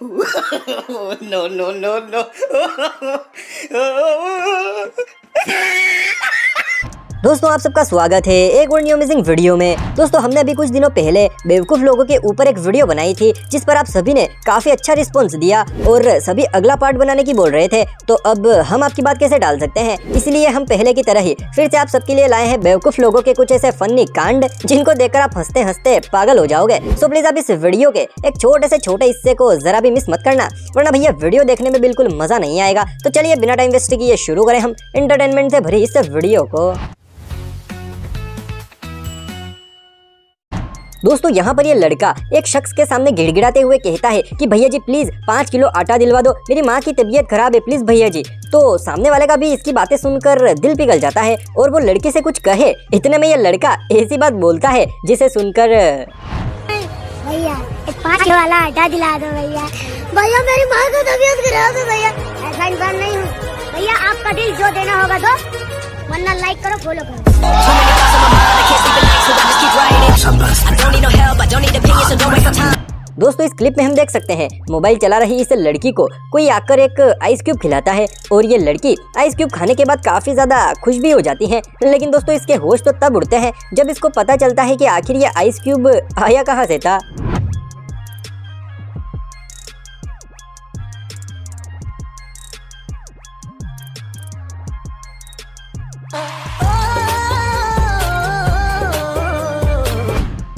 No, no, no, no. दोस्तों आप सबका स्वागत है एक और न्यू अमेजिंग वीडियो में। दोस्तों हमने अभी कुछ दिनों पहले बेवकूफ लोगों के ऊपर एक वीडियो बनाई थी जिस पर आप सभी ने काफी अच्छा रिस्पॉन्स दिया और सभी अगला पार्ट बनाने की बोल रहे थे। तो अब हम आपकी बात कैसे डाल सकते हैं, इसलिए हम पहले की तरह ही फिर से आप सबके लिए लाए हैं बेवकूफ लोगों के कुछ ऐसे फनी कांड जिनको देखकर आप हंसते हंसते पागल हो जाओगे। सो प्लीज आप इस वीडियो के एक छोटे हिस्से को जरा भी मिस मत करना, वरना भैया वीडियो देखने में बिल्कुल मजा नहीं आएगा। तो चलिए बिना टाइम वेस्ट किए शुरू करें हम एंटरटेनमेंट से भरी इस वीडियो को। दोस्तों यहाँ पर ये लड़का एक शख्स के सामने गिड़गिड़ाते हुए कहता है कि भैया जी प्लीज 5 किलो आटा दिलवा दो, मेरी माँ की तबीयत खराब है, प्लीज भैया जी। तो सामने वाले का भी इसकी बातें सुनकर दिल पिघल जाता है और वो लड़की से कुछ कहे, इतने में ये लड़का ऐसी बात बोलता है जिसे सुनकर भैया 5 किलो वाला आटा दिला दो भैया। भैया मेरी माँ की तबीयत खराब है भैया, ऐसा इंसान नहीं हूँ भैया, आपका दिल जो देना होगा दो, वरना लाइक करो फॉलो करो। दोस्तों इस क्लिप में हम देख सकते हैं मोबाइल चला रही इस लड़की को कोई आकर एक आइस क्यूब खिलाता है और ये लड़की आइस क्यूब खाने के बाद काफी ज्यादा खुश भी हो जाती है। लेकिन दोस्तों इसके होश तो तब उड़ते हैं जब इसको पता चलता है कि आखिर ये आइस क्यूब आया कहाँ से था।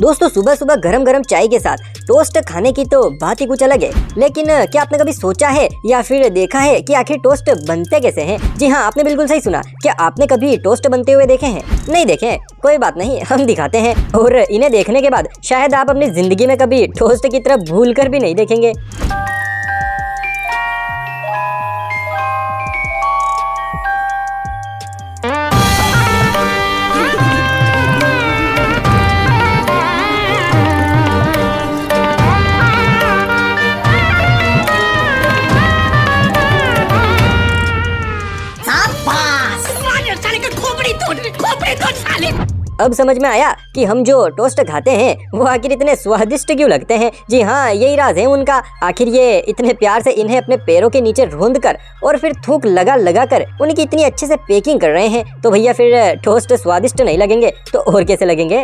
दोस्तों सुबह सुबह गरम गरम चाय के साथ टोस्ट खाने की तो बात ही कुछ अलग है, लेकिन क्या आपने कभी सोचा है या फिर देखा है कि आखिर टोस्ट बनते कैसे हैं? जी हाँ, आपने बिल्कुल सही सुना। क्या आपने कभी टोस्ट बनते हुए देखे हैं? नहीं देखे हैं? कोई बात नहीं, हम दिखाते हैं और इन्हें देखने के बाद शायद आप अपनी जिंदगी में कभी टोस्ट की तरफ भूल कर भी नहीं देखेंगे। अब समझ में आया कि हम जो टोस्ट खाते हैं वो आखिर इतने स्वादिष्ट क्यों लगते हैं। जी हाँ, यही राज है उनका। आखिर ये इतने प्यार से इन्हें अपने पैरों के नीचे रोंद कर और फिर थूक लगा लगा कर उनकी इतनी अच्छे से पैकिंग कर रहे हैं, तो भैया फिर टोस्ट स्वादिष्ट नहीं लगेंगे तो और कैसे लगेंगे।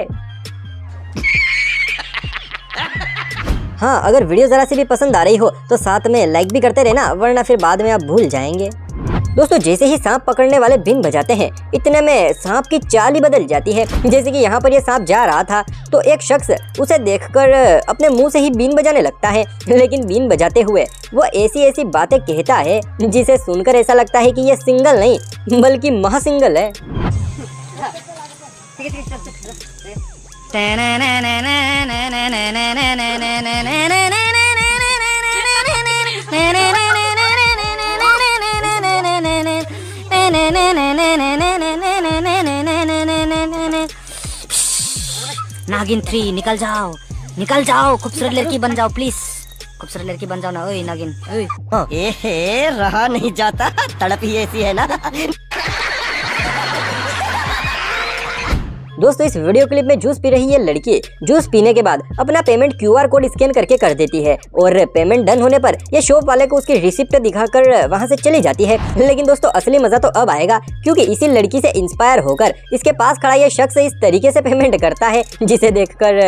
हाँ, अगर वीडियो जरा सी भी पसंद आ रही हो तो साथ में लाइक भी करते रहना, वरना फिर बाद में आप भूल जाएंगे। दोस्तों जैसे ही सांप पकड़ने वाले बीन बजाते हैं, इतने में सांप की चाल ही बदल जाती है। जैसे कि यहाँ पर ये सांप जा रहा था तो एक शख्स उसे देखकर अपने मुंह से ही बीन बजाने लगता है, लेकिन बीन बजाते हुए वो ऐसी बातें कहता है जिसे सुनकर ऐसा लगता है कि ये सिंगल नहीं बल्कि महासिंगल है। नागिन 3 निकल जाओ, खूबसूरत लड़की बन जाओ प्लीज, खूबसूरत लड़की बन जाओ ना। ओए नागिन, ओए रहा नहीं जाता, तड़प ही ऐसी है ना। दोस्तों इस वीडियो क्लिप में जूस पी रही है लड़की जूस पीने के बाद अपना पेमेंट QR कोड स्कैन करके कर देती है और पेमेंट डन होने पर ये शॉप वाले को उसकी रिसिप्ट दिखाकर वहां से चली जाती है। लेकिन दोस्तों असली मजा तो अब आएगा, क्योंकि इसी लड़की से इंस्पायर होकर इसके पास खड़ा ये शख्स इस तरीके से पेमेंट करता है जिसे देखकर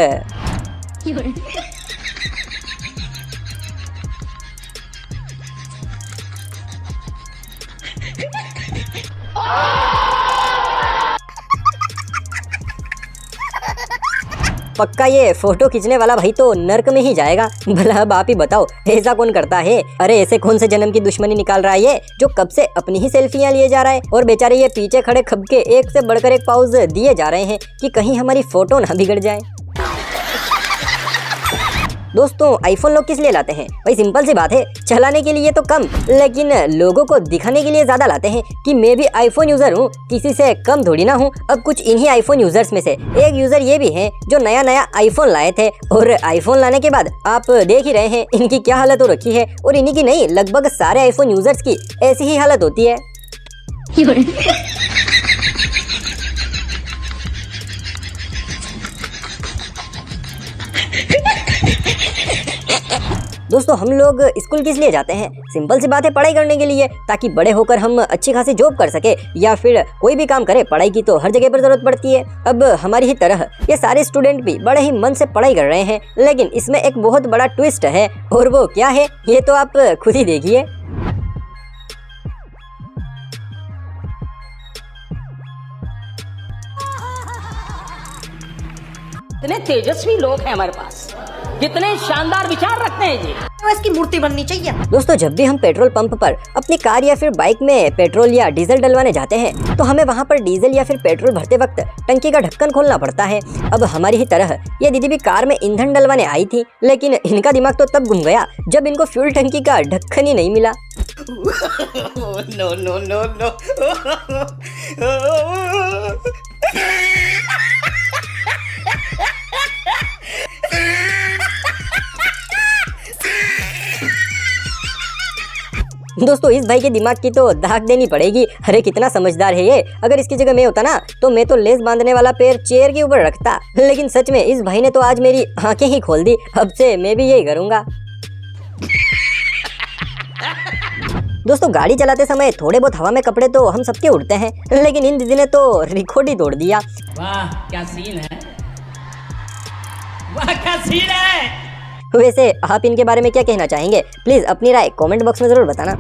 पक्का ये फोटो खींचने वाला भाई तो नर्क में ही जाएगा। भला अब आप ही बताओ, ऐसा कौन करता है? अरे ऐसे कौन से जन्म की दुश्मनी निकाल रहा है ये, जो कब से अपनी ही सेल्फियां लिए जा रहा है और बेचारे ये पीछे खड़े खब के एक से बढ़कर एक पाउज दिए जा रहे हैं कि कहीं हमारी फोटो ना बिगड़ जाए। दोस्तों आईफोन लोग किस लिए लाते हैं? भाई सिंपल सी बात है, चलाने के लिए तो कम, लेकिन लोगों को दिखाने के लिए ज्यादा लाते हैं कि मैं भी आईफोन यूजर हूँ, किसी से कम थोड़ी ना हूँ। अब कुछ इन्हीं आईफोन यूजर्स में से एक यूजर ये भी है जो नया आईफोन लाए थे और आईफोन लाने के बाद आप देख ही रहे हैं इनकी क्या हालत हो रखी है। और इन्हीं की नहीं, लगभग सारे आईफोन यूजर्स की ऐसी ही हालत होती है। दोस्तों हम लोग स्कूल किस लिए जाते हैं? सिंपल सी बात है, पढ़ाई करने के लिए, ताकि बड़े होकर हम अच्छी खासी जॉब कर सके या फिर कोई भी काम करे। पढ़ाई की तो हर जगह पर जरूरत पड़ती है। अब हमारी ही तरह ये सारे स्टूडेंट भी बड़े ही मन से पढ़ाई कर रहे हैं, लेकिन इसमें एक बहुत बड़ा ट्विस्ट है। और वो क्या है ये तो आप खुद ही देखिए। इतने तेजस्वी लोग हैं हमारे पास, कितने शानदार विचार रखते हैं जी। तो इसकी मूर्ति बननी चाहिए। दोस्तों जब भी हम पेट्रोल पंप पर अपनी कार या फिर बाइक में पेट्रोल या डीजल डलवाने जाते हैं तो हमें वहां पर डीजल या फिर पेट्रोल भरते वक्त टंकी का ढक्कन खोलना पड़ता है। अब हमारी ही तरह ये दीदी भी कार में ईंधन डलवाने आई थी, लेकिन इनका दिमाग तो तब घूम गया जब इनको फ्यूल टंकी का ढक्कन ही नहीं मिला। No no no no. दोस्तों इस भाई के दिमाग की तो दाग देनी पड़ेगी। अरे कितना समझदार है ये। अगर इसकी जगह मैं होता ना तो मैं तो लेस बांधने वाला पैर चेयर के ऊपर रखता। लेकिन सच में इस भाई ने तो आज मेरी आंखें ही खोल दी। अब से मैं भी यही करूंगा। दोस्तों गाड़ी चलाते समय थोड़े बहुत हवा में कपड़े तो हम सबके उड़ते हैं, लेकिन इन दीदी ने तो रिकॉर्ड ही तोड़ दिया। वाह क्या सीन है, वाह क्या सीन है। वैसे आप इनके बारे में क्या कहना चाहेंगे? प्लीज अपनी राय कमेंट बॉक्स में जरूर बताना।